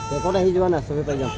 Kau dah hijauan lah sampai pagi jam.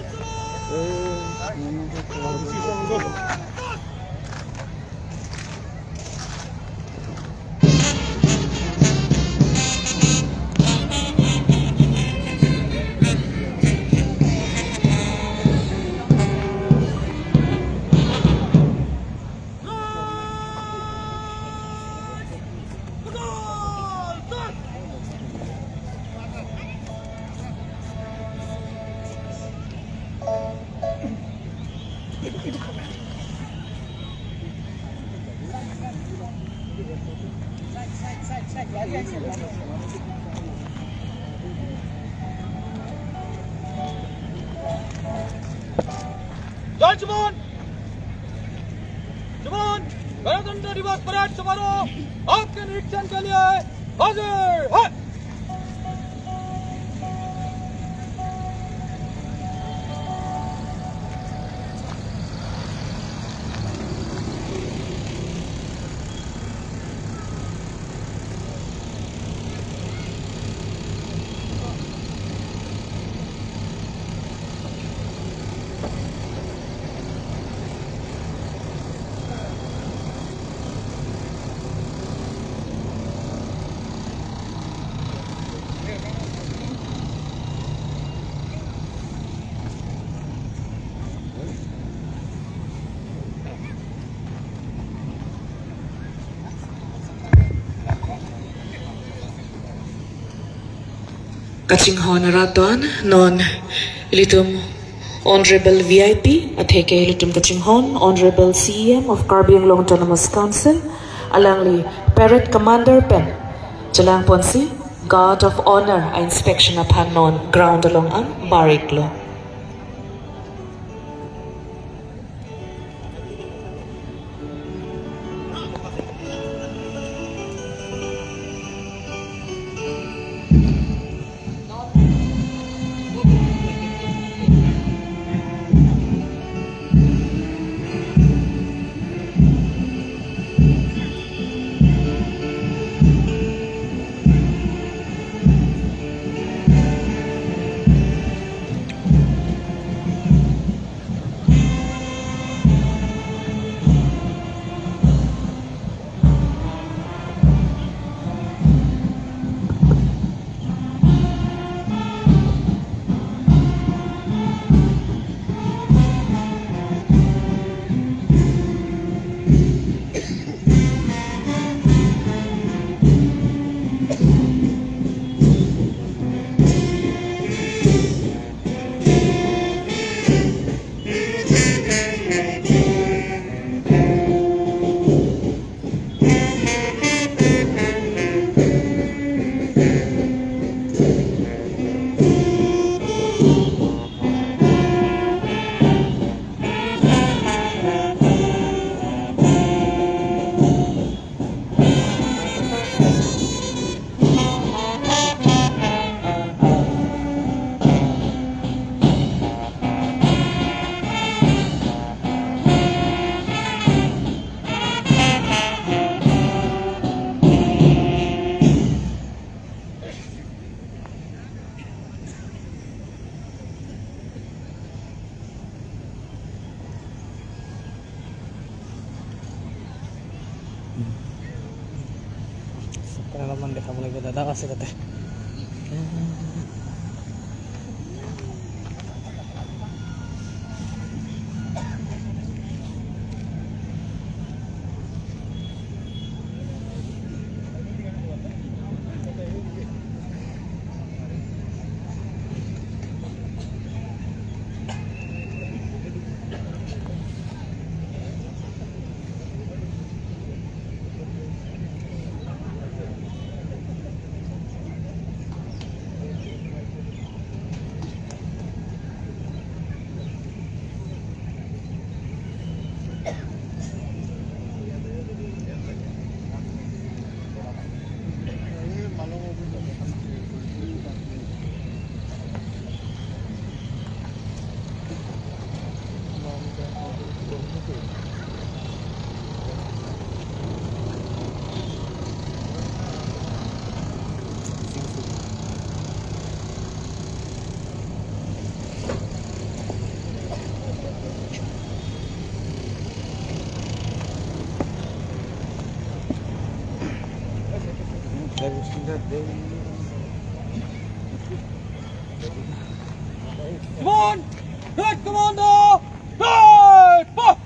जय जवान जवान गणतंत्र दिवस परेड समारोह आपके निरीक्षण के लिए हाजिर है। Kachinghon Raton non ilitum Honorable VIP atheke ilitum Kachinghon Honorable CEM of Carbiang Long Autonomous Council alangli Parrot Commander Pen Jalang Ponsi Guard of Honor a inspection upon non ground along ang Bariklo. Pengalaman deh kamu lagi dadah sih teh. Come on! Red Commander! Right! March!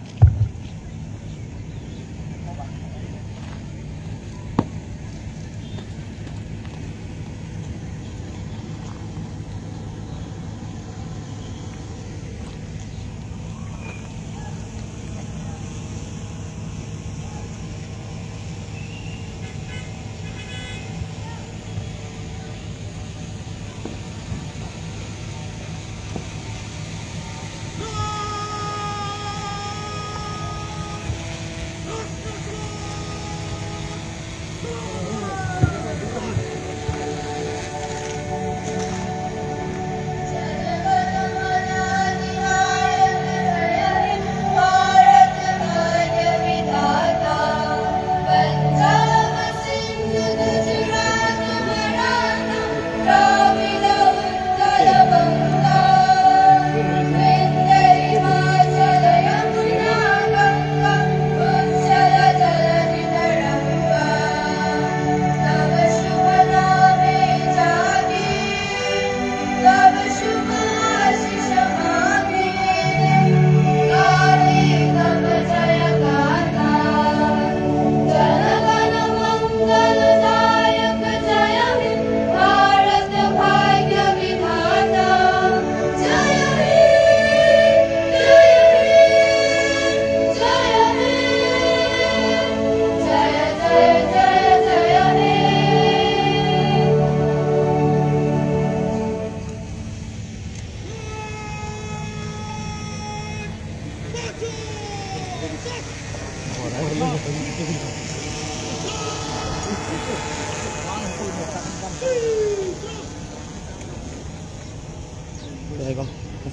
Đây con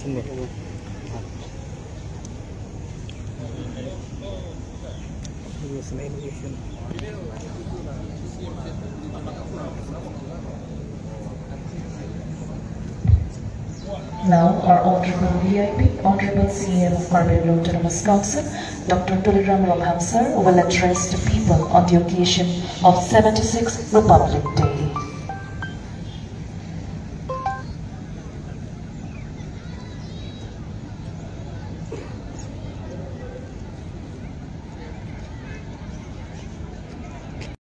xin được. Now, our Honorable VIP, Honorable CM of Carbon Autonomous Council, Dr. Tuliram Ramham sir, will address the people on the occasion of 76th Republic Day.